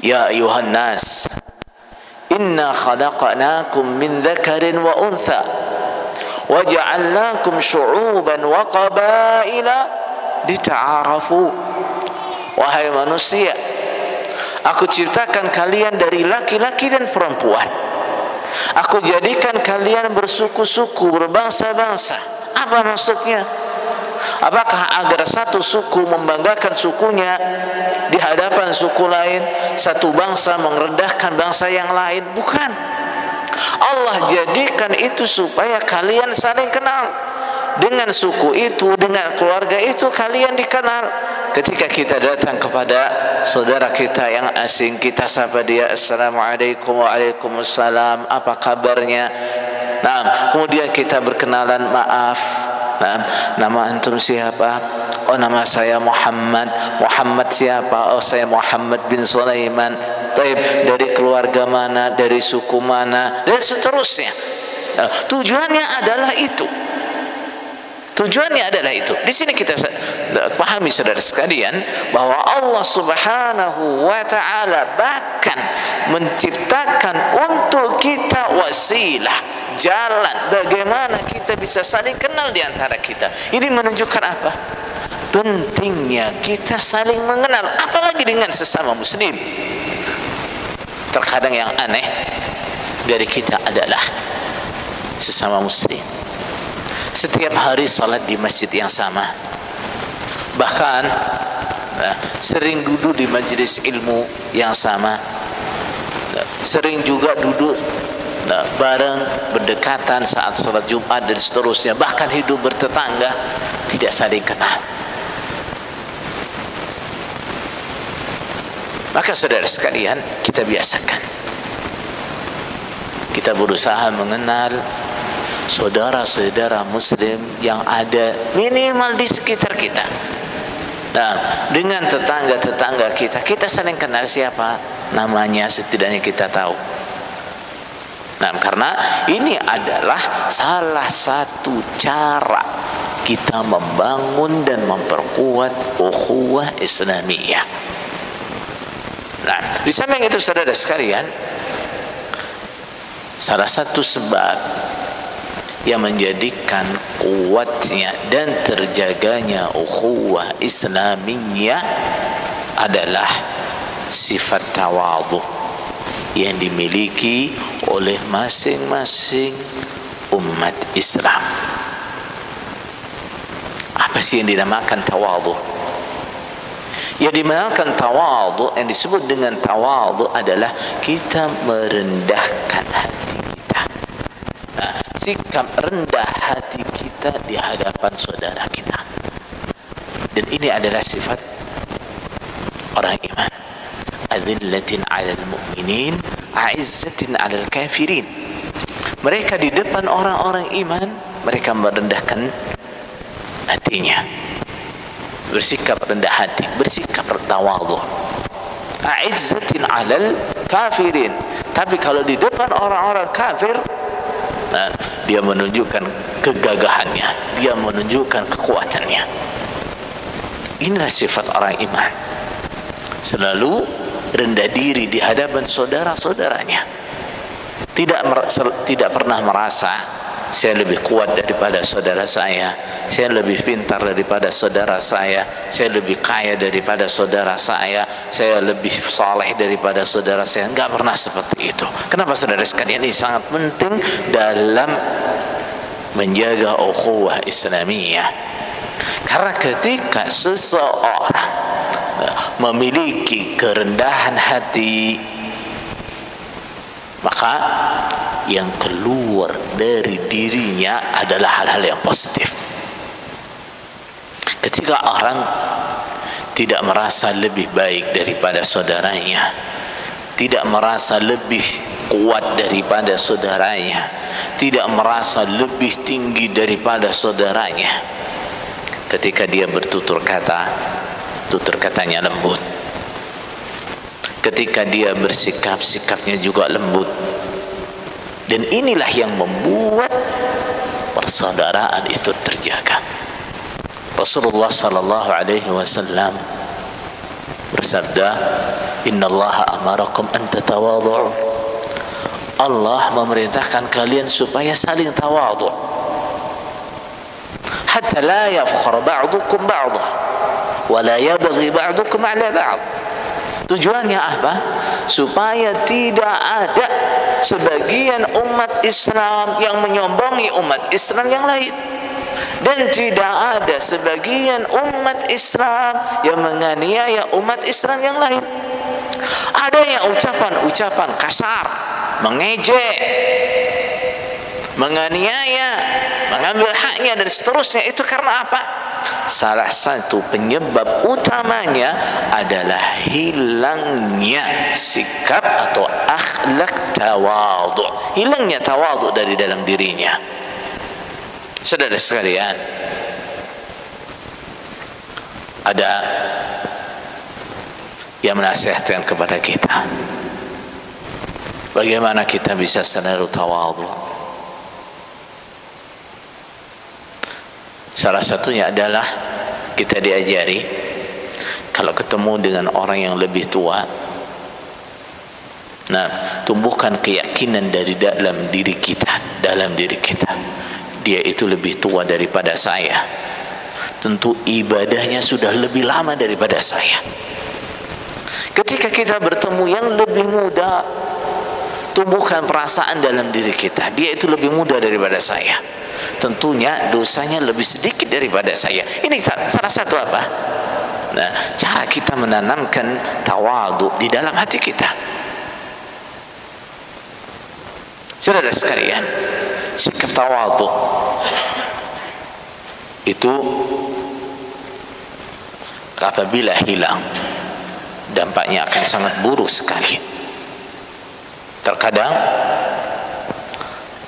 Ya ayuhan nas, inna khalaqnakum min dzakarin wa untha wa ja'alnakum syu'uban wa qabaila lita'arafu. Wahai manusia, aku ciptakan kalian dari laki-laki dan perempuan. Aku jadikan kalian bersuku-suku, berbangsa-bangsa. Apa maksudnya? Apakah agar satu suku membanggakan sukunya di hadapan suku lain, satu bangsa merendahkan bangsa yang lain? Bukan. Allah jadikan itu supaya kalian saling kenal. Dengan suku itu, dengan keluarga itu kalian dikenal. Ketika kita datang kepada saudara kita yang asing, kita sapa dia, assalamualaikum, waalaikumsalam, apa kabarnya? Nah, kemudian kita berkenalan, maaf, nah, nama antum siapa? Oh, nama saya Muhammad. Muhammad siapa? Oh, saya Muhammad bin Sulaiman. Taib, dari keluarga mana, dari suku mana, dan seterusnya. Nah, tujuannya adalah itu. Tujuannya adalah itu. Di sini kita pahami saudara sekalian bahwa Allah Subhanahu wa taala bahkan menciptakan untuk kita wasilah, jalan bagaimana kita bisa saling kenal di antara kita. Ini menunjukkan apa? Pentingnya kita saling mengenal, apalagi dengan sesama muslim. Terkadang yang aneh dari kita adalah sesama muslim setiap hari salat di masjid yang sama, bahkan sering duduk di majelis ilmu yang sama, sering juga duduk bareng berdekatan saat salat Jumat dan seterusnya, bahkan hidup bertetangga, tidak saling kenal. Maka saudara sekalian, kita biasakan, kita berusaha mengenal saudara-saudara muslim yang ada minimal di sekitar kita. Nah, dengan tetangga-tetangga kita, kita saling kenal siapa namanya, setidaknya kita tahu. Nah, karena ini adalah salah satu cara kita membangun dan memperkuat ukhuwah Islamiyah. Nah, di samping itu saudara sekalian, salah satu sebab yang menjadikan kuatnya dan terjaganya ukhuwah Islamiyah adalah sifat tawadhu yang dimiliki oleh masing-masing umat Islam. Apa sih yang dinamakan tawadhu? Yang dinamakan tawadhu, yang disebut dengan tawadhu adalah kita merendahkan hati kita. Nah, sikap rendah hati kita di hadapan saudara kita. Dan ini adalah sifat orang iman. Adzillatin 'alal mu'minin, 'izzatin 'alal kafirin. Mereka di depan orang-orang iman, mereka merendahkan hatinya. Bersikap rendah hati, bersikap tawadhu. 'Izzatin 'alal kafirin. Tapi kalau di depan orang-orang kafir, nah, dia menunjukkan kegagahannya, dia menunjukkan kekuatannya. Inilah sifat orang iman, selalu rendah diri di hadapan saudara-saudaranya, tidak pernah merasa saya lebih kuat daripada saudara saya lebih pintar daripada saudara saya lebih kaya daripada saudara saya lebih saleh daripada saudara saya. Enggak pernah seperti itu. Kenapa saudara sekalian? Ini sangat penting dalam menjaga ukhuwah Islamiyah. Karena ketika seseorang memiliki kerendahan hati, maka yang keluar dari dirinya adalah hal-hal yang positif. Ketika orang tidak merasa lebih baik daripada saudaranya, tidak merasa lebih kuat daripada saudaranya, tidak merasa lebih tinggi daripada saudaranya, ketika dia bertutur kata, tutur katanya lembut. Ketika dia bersikap, sikapnya juga lembut. Dan inilah yang membuat persaudaraan itu terjaga. Rasulullah sallallahu alaihi wasallam bersabda, Innallaha amarakum an tatawadhu. Allah memerintahkan kalian supaya saling tawadhu. Hatta la yafkhar ba'dukum ba'dah wa la yabghi ba'dukum 'ala ba'd. Tujuannya apa? Supaya tidak ada sebagian umat Islam yang menyombongi umat Islam yang lain, dan tidak ada sebagian umat Islam yang menganiaya umat Islam yang lain. Adanya ucapan-ucapan kasar, mengejek, menganiaya, mengambil haknya dan seterusnya. Itu karena apa? Salah satu penyebab utamanya adalah hilangnya sikap atau akhlak tawadhu, hilangnya tawadhu dari dalam dirinya. Saudara sekalian, ada yang menasihatkan kepada kita bagaimana kita bisa selalu tawadhu. Salah satunya adalah kita diajari kalau ketemu dengan orang yang lebih tua, nah, tumbuhkan keyakinan dari dalam diri kita, dia itu lebih tua daripada saya, tentu ibadahnya sudah lebih lama daripada saya. Ketika kita bertemu yang lebih muda, tumbuhkan perasaan dalam diri kita, dia itu lebih muda daripada saya, tentunya dosanya lebih sedikit daripada saya. Ini salah satu apa? Nah, cara kita menanamkan tawadhu di dalam hati kita. Saudara sekalian, sikap tawadhu itu apabila hilang, dampaknya akan sangat buruk sekali. Terkadang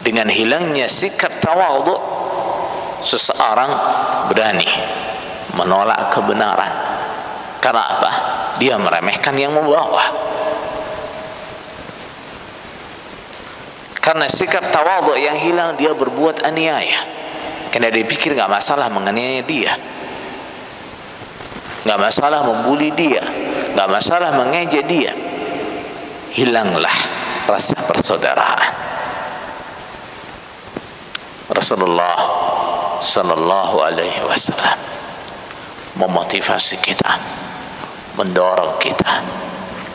dengan hilangnya sikap tawadhu, seseorang berani menolak kebenaran. Karena apa? Dia meremehkan yang membawa. Karena sikap tawadhu yang hilang, dia berbuat aniaya. Karena dia pikir nggak masalah menganiaya dia, nggak masalah membuli dia, nggak masalah mengejek dia. Hilanglah rasa persaudaraan. Rasulullah sallallahu alaihi wasallam memotivasi kita, mendorong kita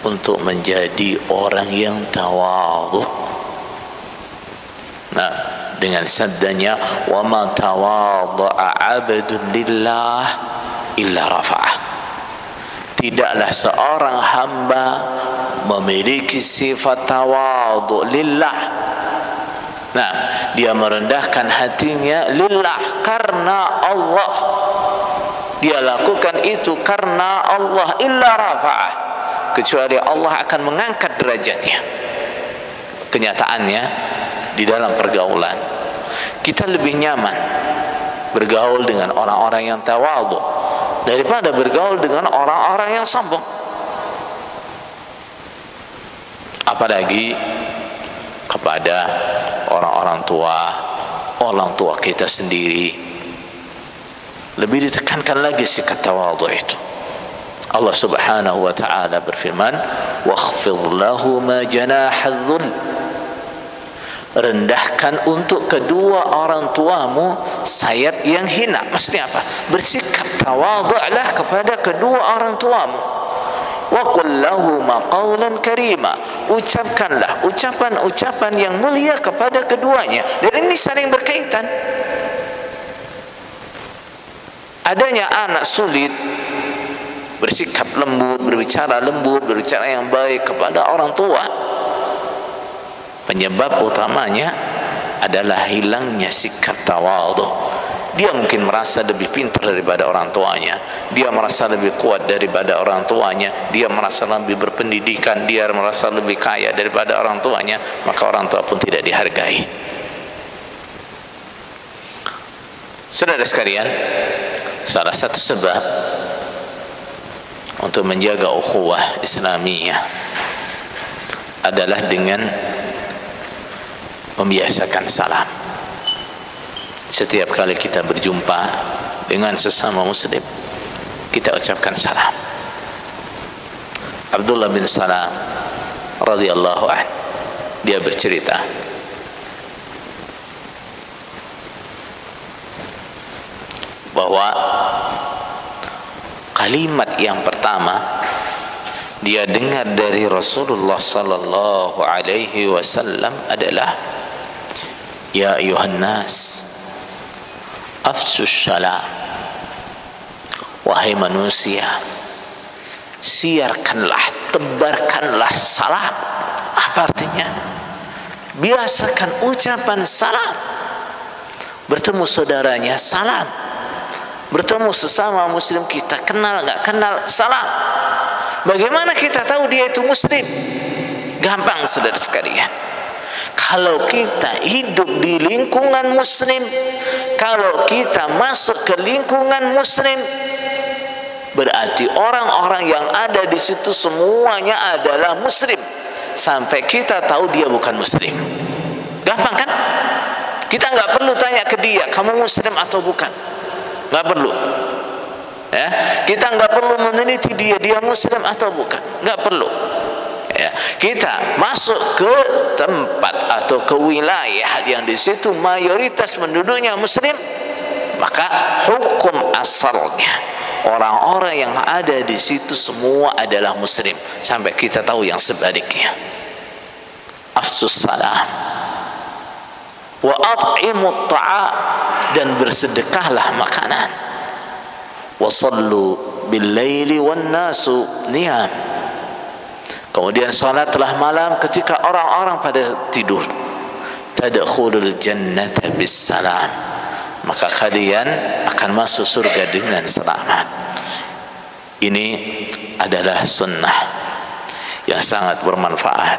untuk menjadi orang yang tawadhu. Nah, dengan sabdanya, wa ma tawadha'a 'abdun lillah illa rafa'ah. Tidaklah seorang hamba memiliki sifat tawadhu lillah. Nah, dia merendahkan hatinya lillah, karena Allah. Dia lakukan itu karena Allah, illa rafa'ah, kecuali Allah akan mengangkat derajatnya. Kenyataannya di dalam pergaulan kita lebih nyaman bergaul dengan orang-orang yang tawadhu daripada bergaul dengan orang-orang yang sombong. Apalagi kepada orang-orang tua kita sendiri, lebih ditekankan lagi sikap tawadhu itu. Allah Subhanahu wa ta'ala berfirman, wakhfid lahu ma janaha dhul. Rendahkan untuk kedua orang tuamu sayap yang hina. Maksudnya apa? Bersikap tawadhu'lah kepada kedua orang tuamu. Wa qul lahuma qawlan karima. Ucapkanlah ucapan-ucapan yang mulia kepada keduanya. Dan ini saling berkaitan. Adanya anak sulit bersikap lembut, berbicara lembut, berbicara yang baik kepada orang tua, penyebab utamanya adalah hilangnya sikap tawadhu. Dia mungkin merasa lebih pintar daripada orang tuanya, dia merasa lebih kuat daripada orang tuanya, dia merasa lebih berpendidikan, dia merasa lebih kaya daripada orang tuanya, maka orang tua pun tidak dihargai. Saudara sekalian, salah satu sebab untuk menjaga ukhuwah Islamiyah adalah dengan membiasakan salam. Setiap kali kita berjumpa dengan sesama muslim, kita ucapkan salam. Abdullah bin Salam radhiyallahu anhu, dia bercerita bahwa kalimat yang pertama dia dengar dari Rasulullah sallallahu alaihi wasallam adalah, ya ayuhan nas afsus salam, wahai manusia, siarkanlah, tebarkanlah salam. Apa artinya? Biasakan ucapan salam. Bertemu saudaranya salam, bertemu sesama muslim kita, kenal nggak kenal, salam. Bagaimana kita tahu dia itu muslim? Gampang saudara sekalian, kalau kita hidup di lingkungan muslim, kalau kita masuk ke lingkungan muslim, berarti orang-orang yang ada di situ semuanya adalah muslim, sampai kita tahu dia bukan muslim. Gampang kan? Kita nggak perlu tanya ke dia, kamu muslim atau bukan, nggak perlu. Ya, kita nggak perlu meneliti dia muslim atau bukan, nggak perlu. Ya, kita masuk ke tempat atau ke wilayah yang di situ mayoritas penduduknya muslim, maka hukum asalnya orang-orang yang ada di situ semua adalah muslim, sampai kita tahu yang sebaliknya. Afsus salam wa at'imut ta'am, dan bersedekahlah makanan. Wa sallu bil laili wan nasu niyam, kemudian salatlah malam ketika orang-orang pada tidur. Tadkhulul jannata bis salam, maka kalian akan masuk surga dengan selamat. Ini adalah sunnah yang sangat bermanfaat,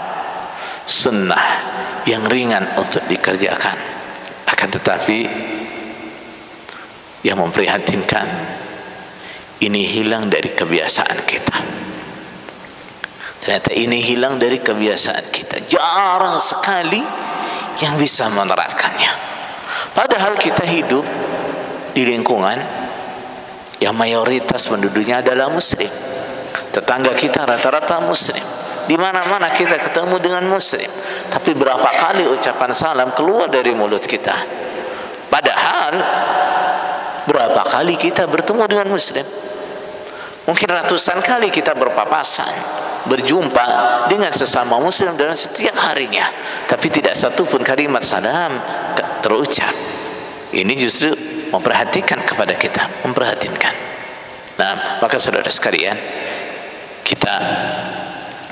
sunnah yang ringan untuk dikerjakan. Akan tetapi yang memprihatinkan, ini hilang dari kebiasaan kita. Ternyata ini hilang dari kebiasaan kita. Jarang sekali yang bisa menerapkannya. Padahal kita hidup di lingkungan yang mayoritas penduduknya adalah muslim. Tetangga kita rata-rata muslim. Di mana-mana kita ketemu dengan muslim. Tapi berapa kali ucapan salam keluar dari mulut kita? Padahal berapa kali kita bertemu dengan muslim? Mungkin ratusan kali kita berpapasan, berjumpa dengan sesama muslim dalam setiap harinya, tapi tidak satu pun kalimat salam terucap. Ini justru memperhatikan kepada kita, memperhatikan. Nah, maka saudara sekalian, kita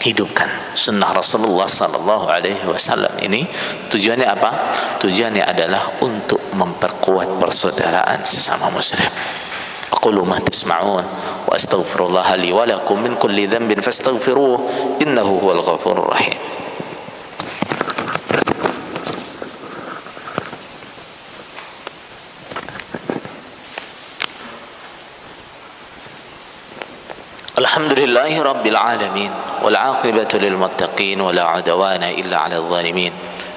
hidupkan sunnah Rasulullah sallallahu alaihi wasallam ini. Tujuannya apa? Tujuannya adalah untuk memperkuat persaudaraan sesama muslim. Aqulu ma tasma'un wa astaghfirullah li wa lakum min kulli dhanbin fastaghfiruhu innahu huwal ghafurur rahim. Alhamdulillahi rabbil alamin wal 'aqibatu lil muttaqin wa la 'udwana illa 'alal zalimin.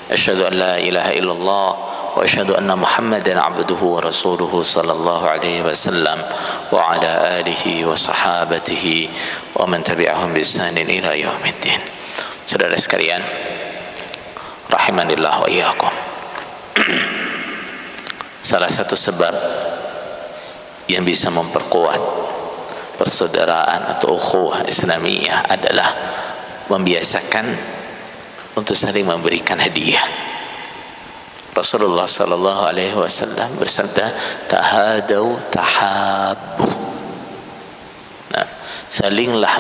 Asyhadu an la ilaha illallah wa asyhadu anna Muhammadan 'abduhu wa rasuluhu sallallahu alaihi wasallam wa ala alihi wa sahabatihi wa man tabi'ahum bi ihsanin ila yaumiddin. Saudara sekalian, rahimanillah wa iyyakum. Salah satu sebab yang bisa memperkuat persaudaraan atau ukhuwah Islamiyah adalah membiasakan untuk saling memberikan hadiah. Rasulullah sallallahu alaihi wasallam bersabda, tahadau tahabbu. Nah, salinglah,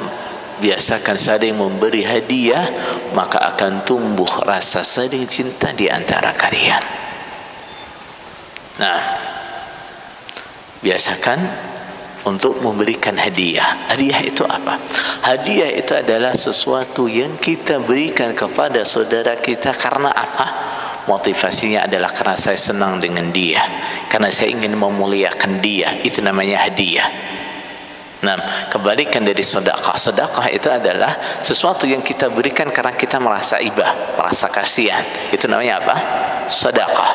biasakan saling memberi hadiah, maka akan tumbuh rasa saling cinta di antara kalian. Nah, biasakan untuk memberikan hadiah. Hadiah itu apa? Hadiah itu adalah sesuatu yang kita berikan kepada saudara kita karena apa? Motivasinya adalah karena saya senang dengan dia, karena saya ingin memuliakan dia. Itu namanya hadiah. Nah, kebalikan dari sedekah. Sedekah itu adalah sesuatu yang kita berikan karena kita merasa ibah, merasa kasihan. Itu namanya apa? Sedekah.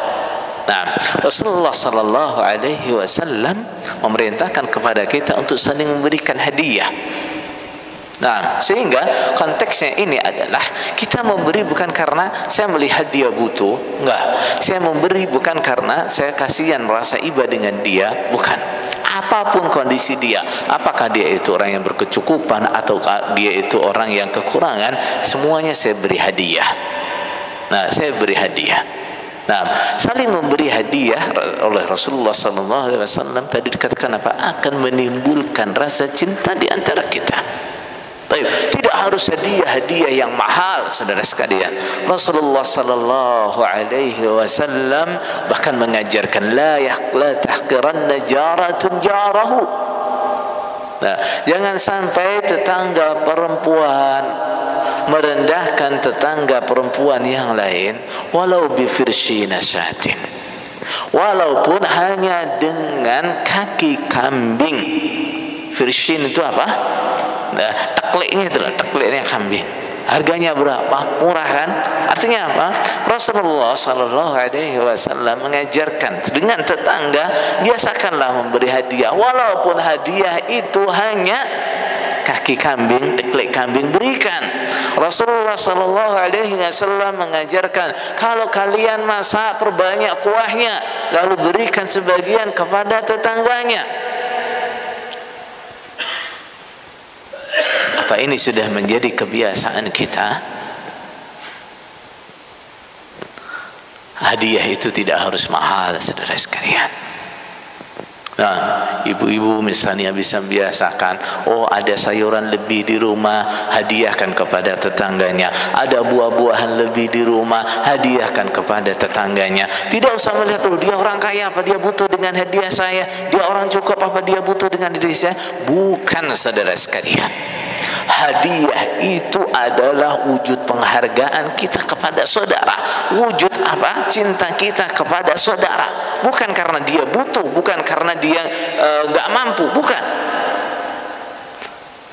Nah, Rasulullah sallallahu alaihi wasallam memerintahkan kepada kita untuk saling memberikan hadiah. Nah, sehingga konteksnya ini adalah kita memberi bukan karena saya melihat dia butuh, enggak. Saya memberi bukan karena saya kasihan merasa iba dengan dia, bukan. Apapun kondisi dia, apakah dia itu orang yang berkecukupan atau dia itu orang yang kekurangan, semuanya saya beri hadiah. Nah, saya beri hadiah. Nah, saling memberi hadiah oleh Rasulullah SAW tadi dikatakan apa? Akan menimbulkan rasa cinta di antara kita. Tidak harus hadiah yang mahal, saudara sekalian. Rasulullah sallallahu alaihi wasallam bahkan mengajarkan la tahqiranna jaratun jarahu. Nah, jangan sampai tetangga perempuan merendahkan tetangga perempuan yang lain walau bi firshi nasyatin, walaupun hanya dengan kaki kambing. Firshin itu apa? Nah, tekliknya itu lah, tekliknya kambing. Harganya berapa? Murah kan? Artinya apa? Rasulullah sallallahu alaihi wasallam mengajarkan dengan tetangga biasakanlah memberi hadiah, walaupun hadiah itu hanya kaki kambing, teklik kambing, berikan. Rasulullah sallallahu alaihi wasallam mengajarkan kalau kalian masak perbanyak kuahnya, lalu berikan sebagian kepada tetangganya. Apa ini sudah menjadi kebiasaan kita? Hadiah itu tidak harus mahal, saudara sekalian. Nah, ibu-ibu misalnya bisa biasakan, oh ada sayuran lebih di rumah, hadiahkan kepada tetangganya. Ada buah-buahan lebih di rumah, hadiahkan kepada tetangganya. Tidak usah melihat, oh dia orang kaya apa dia butuh dengan hadiah saya, dia orang cukup apa dia butuh dengan hadiah saya. Bukan, saudara sekalian. Hadiah itu adalah wujud penghargaan kita kepada saudara. Wujud apa? Cinta kita kepada saudara. Bukan karena dia butuh, bukan karena dia gak mampu, bukan.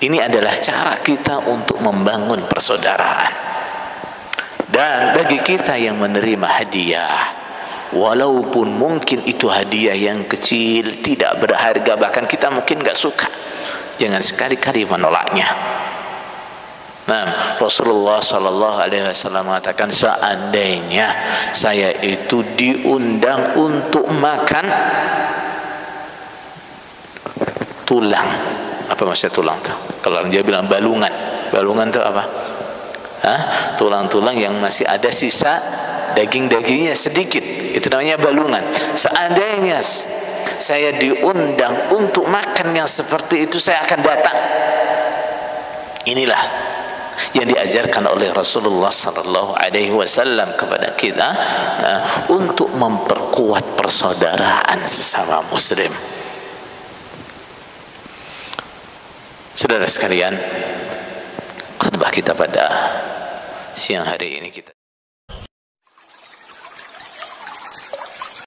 Ini adalah cara kita untuk membangun persaudaraan. Dan bagi kita yang menerima hadiah, walaupun mungkin itu hadiah yang kecil, tidak berharga, bahkan kita mungkin gak suka, jangan sekali-kali menolaknya. Nah, Rasulullah sallallahu alaihi wasallam mengatakan, seandainya saya itu diundang untuk makan tulang, apa maksudnya tulang tuh? Kalau dia bilang balungan, balungan tuh apa? Tulang-tulang yang masih ada sisa daging-dagingnya sedikit, itu namanya balungan. Seandainya saya diundang untuk makan yang seperti itu, saya akan datang. Inilah yang diajarkan oleh Rasulullah sallallahu alaihi wasallam kepada kita untuk memperkuat persaudaraan sesama muslim. Saudara sekalian, khutbah kita pada siang hari ini kita